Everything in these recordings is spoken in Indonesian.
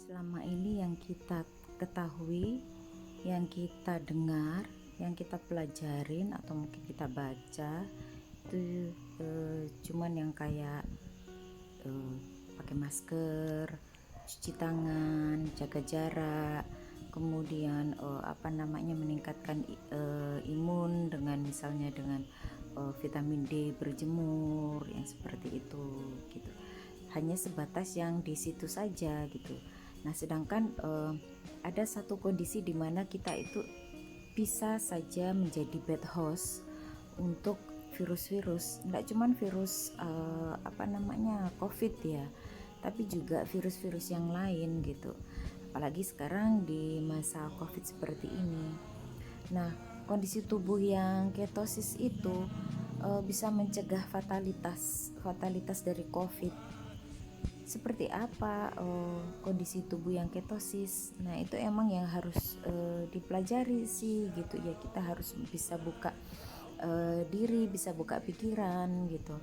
Selama ini yang kita ketahui, yang kita dengar, yang kita pelajarin atau mungkin kita baca itu cuman yang kayak pakai masker, cuci tangan, jaga jarak, kemudian meningkatkan imun dengan misalnya dengan vitamin D, berjemur yang seperti itu gitu. Hanya sebatas yang di situ saja gitu. Nah, sedangkan ada satu kondisi di mana kita itu bisa saja menjadi bad host untuk virus-virus, enggak cuman virus COVID ya, tapi juga virus-virus yang lain gitu. Apalagi sekarang di masa COVID seperti ini. Nah, kondisi tubuh yang ketosis itu bisa mencegah fatalitas dari COVID. Seperti apa kondisi tubuh yang ketosis? Nah, itu emang yang harus dipelajari sih gitu ya. Kita harus bisa buka diri, bisa buka pikiran gitu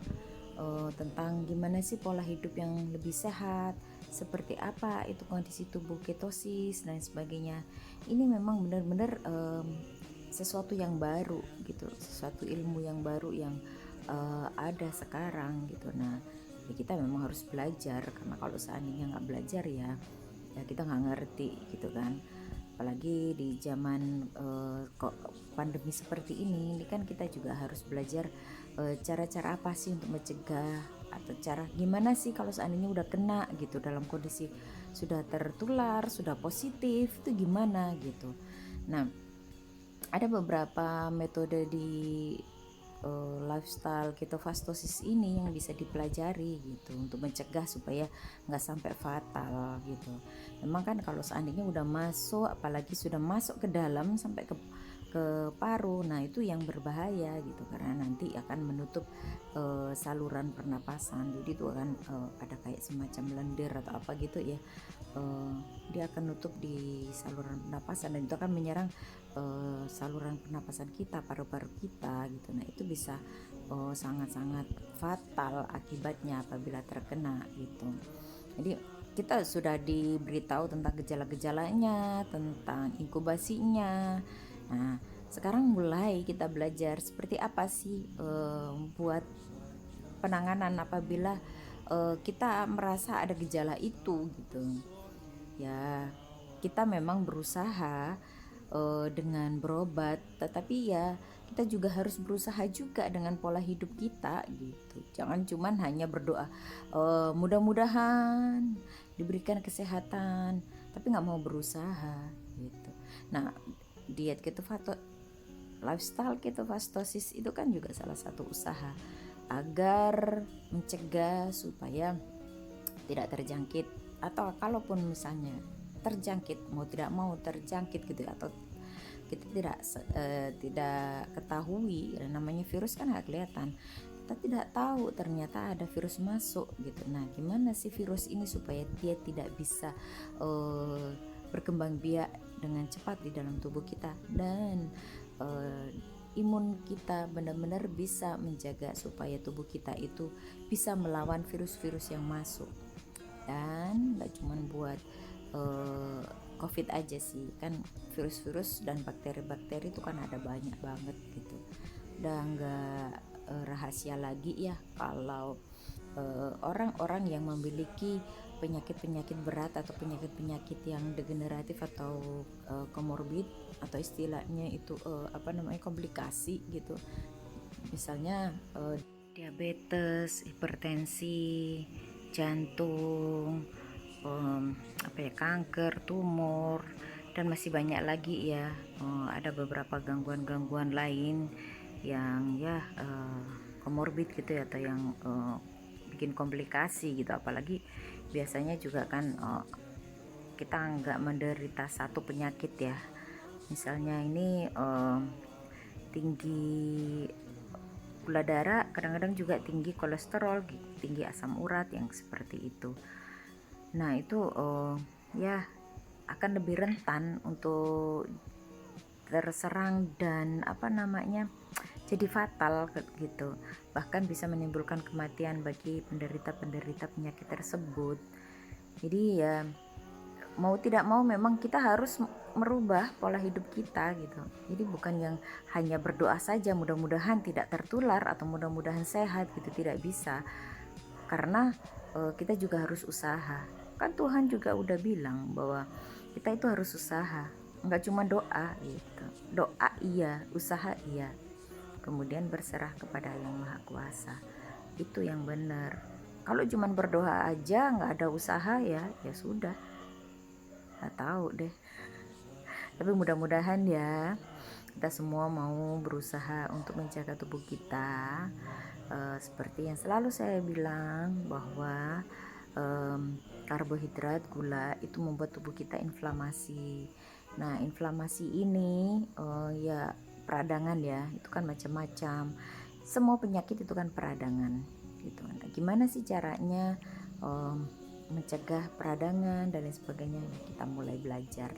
tentang gimana sih pola hidup yang lebih sehat, seperti apa itu kondisi tubuh ketosis dan sebagainya. Ini memang benar-benar sesuatu yang baru gitu, sesuatu ilmu yang baru yang ada sekarang gitu. Nah, ya kita memang harus belajar, karena kalau seandainya nggak belajar ya kita nggak ngerti gitu kan. Apalagi di zaman kok pandemi seperti ini kan kita juga harus belajar cara-cara apa sih untuk mencegah, atau cara gimana sih kalau seandainya udah kena gitu, dalam kondisi sudah tertular, sudah positif, itu gimana gitu. Nah, ada beberapa metode di lifestyle ketofastosis ini yang bisa dipelajari gitu untuk mencegah supaya nggak sampai fatal gitu. Memang kan kalau seandainya udah masuk, apalagi sudah masuk ke dalam sampai ke paru, nah itu yang berbahaya gitu, karena nanti akan menutup saluran pernapasan. Jadi itu akan ada kayak semacam lendir atau apa gitu ya, dia akan nutup di saluran pernapasan dan itu akan menyerang saluran pernapasan kita, paru-paru kita gitu. Nah, itu bisa sangat-sangat fatal akibatnya apabila terkena gitu. Jadi kita sudah diberitahu tentang gejala-gejalanya, tentang inkubasinya. Nah, sekarang mulai kita belajar seperti apa sih buat penanganan apabila kita merasa ada gejala itu gitu. Ya, kita memang berusaha dengan berobat, tetapi ya kita juga harus berusaha juga dengan pola hidup kita gitu. Jangan cuman hanya berdoa mudah-mudahan diberikan kesehatan, tapi nggak mau berusaha gitu. Nah, diet lifestyle ketofastosis itu kan juga salah satu usaha agar mencegah supaya tidak terjangkit, atau kalaupun misalnya terjangkit, mau tidak mau terjangkit gitu, atau kita tidak ketahui, namanya virus kan nggak kelihatan, kita tidak tahu ternyata ada virus masuk gitu. Nah, gimana sih virus ini supaya dia tidak bisa berkembang biak dengan cepat di dalam tubuh kita, dan imun kita benar-benar bisa menjaga supaya tubuh kita itu bisa melawan virus-virus yang masuk. Dan nggak cuma buat COVID aja sih, kan virus-virus dan bakteri-bakteri itu kan ada banyak banget gitu. Udah nggak rahasia lagi ya kalau orang-orang yang memiliki penyakit-penyakit berat atau penyakit-penyakit yang degeneratif atau komorbid, atau istilahnya itu komplikasi gitu. Misalnya diabetes, hipertensi, jantung, kanker, tumor, dan masih banyak lagi ya. Ada beberapa gangguan-gangguan lain yang ya komorbid gitu ya, atau yang bikin komplikasi gitu. Apalagi biasanya juga kan kita nggak menderita satu penyakit ya. Misalnya ini tinggi gula darah, kadang-kadang juga tinggi kolesterol, tinggi asam urat, yang seperti itu. Nah, itu ya akan lebih rentan untuk terserang dan jadi fatal gitu. Bahkan bisa menimbulkan kematian bagi penderita-penderita penyakit tersebut. Jadi ya mau tidak mau memang kita harus merubah pola hidup kita gitu. Jadi bukan yang hanya berdoa saja mudah-mudahan tidak tertular atau mudah-mudahan sehat gitu, tidak bisa. Karena kita juga harus usaha. Kan Tuhan juga udah bilang bahwa kita itu harus usaha, nggak cuma doa gitu. Doa iya, usaha iya, kemudian berserah kepada Yang Maha Kuasa. Itu yang benar. Kalau cuma berdoa aja nggak ada usaha ya sudah, nggak tahu deh. Tapi mudah-mudahan ya kita semua mau berusaha untuk menjaga tubuh kita. Seperti yang selalu saya bilang bahwa karbohidrat, gula itu membuat tubuh kita inflamasi. Nah, inflamasi ini ya peradangan ya, itu kan macam-macam. Semua penyakit itu kan peradangan gitu. Nah, gimana sih caranya mencegah peradangan dan lain sebagainya? Kita mulai belajar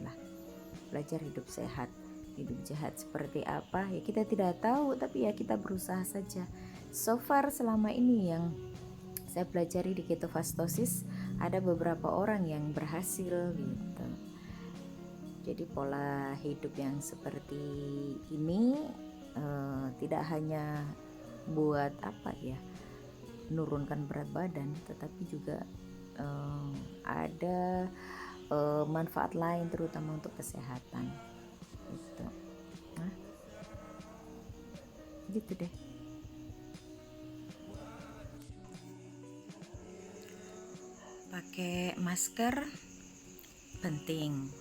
hidup sehat. Hidup sehat seperti apa ya kita tidak tahu, tapi ya kita berusaha saja. So far selama ini yang saya pelajari di ketofastosis, ada beberapa orang yang berhasil gitu. Jadi pola hidup yang seperti ini tidak hanya buat menurunkan berat badan, tetapi juga ada manfaat lain terutama untuk kesehatan gitu. Nah, gitu deh. Pakai masker penting,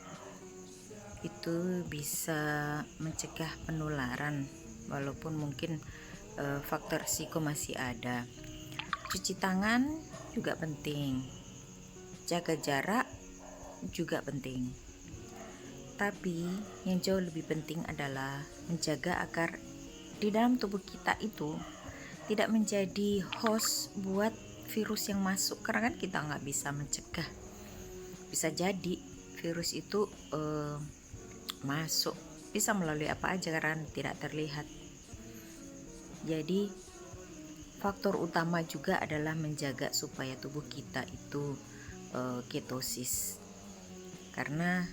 itu bisa mencegah penularan walaupun mungkin faktor risiko masih ada. Cuci tangan juga penting, jaga jarak juga penting. Tapi yang jauh lebih penting adalah menjaga agar di dalam tubuh kita itu tidak menjadi host buat virus yang masuk, karena kan kita nggak bisa mencegah. Bisa jadi virus itu masuk, bisa melalui apa aja karena tidak terlihat. Jadi faktor utama juga adalah menjaga supaya tubuh kita itu ketosis, karena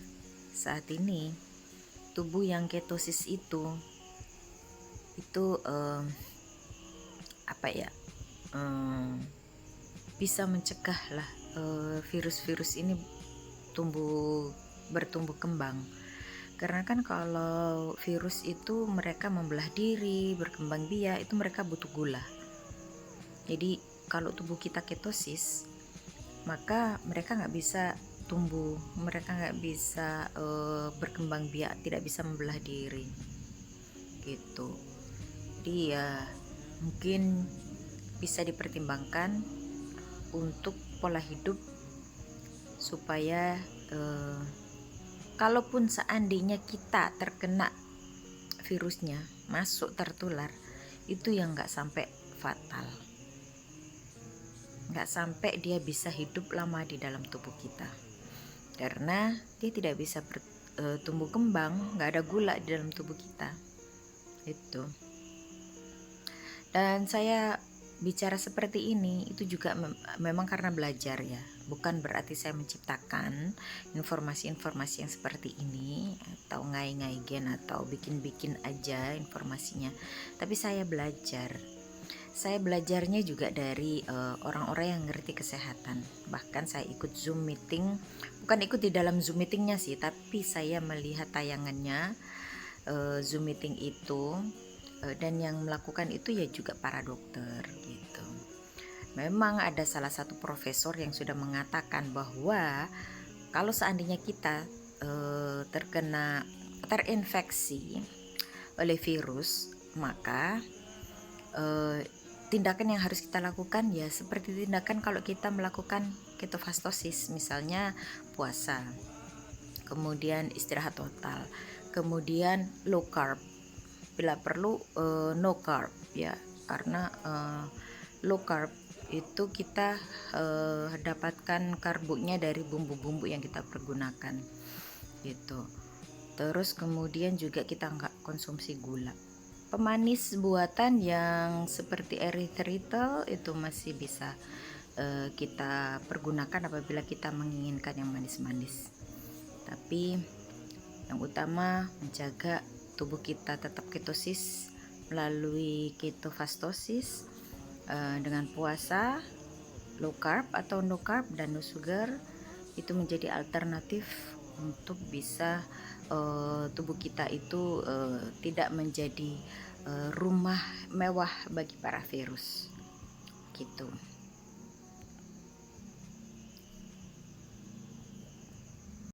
saat ini tubuh yang ketosis itu bisa mencegah lah virus-virus ini bertumbuh kembang. Karena kan kalau virus itu mereka membelah diri, berkembang biak, itu mereka butuh gula. Jadi kalau tubuh kita ketosis, maka mereka nggak bisa tumbuh, mereka nggak bisa berkembang biak, tidak bisa membelah diri gitu. Jadi ya mungkin bisa dipertimbangkan untuk pola hidup supaya kalaupun seandainya kita terkena virusnya, masuk tertular, itu yang nggak sampai fatal, nggak sampai dia bisa hidup lama di dalam tubuh kita, karena dia tidak bisa tumbuh kembang, nggak ada gula di dalam tubuh kita itu. Dan saya bicara seperti ini itu juga memang karena belajar ya, bukan berarti saya menciptakan informasi-informasi yang seperti ini atau ngai-ngai gen atau bikin-bikin aja informasinya, tapi saya belajarnya juga dari orang-orang yang ngerti kesehatan. Bahkan saya ikut Zoom meeting, bukan ikut di dalam Zoom meetingnya sih, tapi saya melihat tayangannya Zoom meeting itu, dan yang melakukan itu ya juga para dokter gitu. Memang ada salah satu profesor yang sudah mengatakan bahwa kalau seandainya kita terinfeksi oleh virus, maka tindakan yang harus kita lakukan ya seperti tindakan kalau kita melakukan ketofastosis, misalnya puasa, kemudian istirahat total, kemudian low carb, bila perlu no carb ya, karena low carb itu kita dapatkan karbonya dari bumbu-bumbu yang kita pergunakan gitu. Terus kemudian juga kita nggak konsumsi gula. Pemanis buatan yang seperti erythritol itu masih bisa kita pergunakan apabila kita menginginkan yang manis-manis. Tapi yang utama menjaga tubuh kita tetap ketosis melalui ketofastosis, dengan puasa, low carb atau no carb dan no sugar. Itu menjadi alternatif untuk bisa tubuh kita itu tidak menjadi rumah mewah bagi para virus gitu.